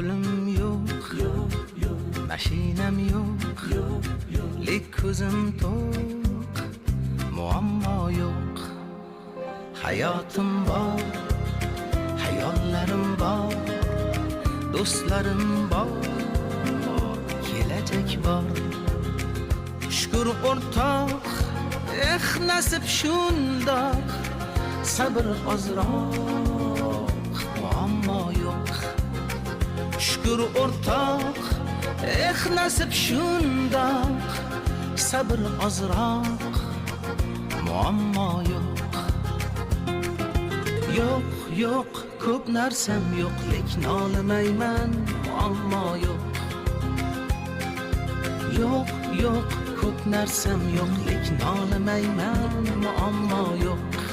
pulim yo'q, mashinam yo'q, lek ko'zim to'q, muammo yo'q. Hayotim bor, hayollarim bor, do'stlarim bor, kelajak bor. Shukr o'rtoq, nasib shundoq, sabr ozroq, muammo yo'q. Shukr o'rtoq, nasib shundoq, sabr ozroq, muammo yo'q. Yo'q, ko'p narsam yo'q, lekin nolimayman, muammo yo'q. Yo'q, ko'p narsam yo'q, lekin nolimayman, muammo yo'q.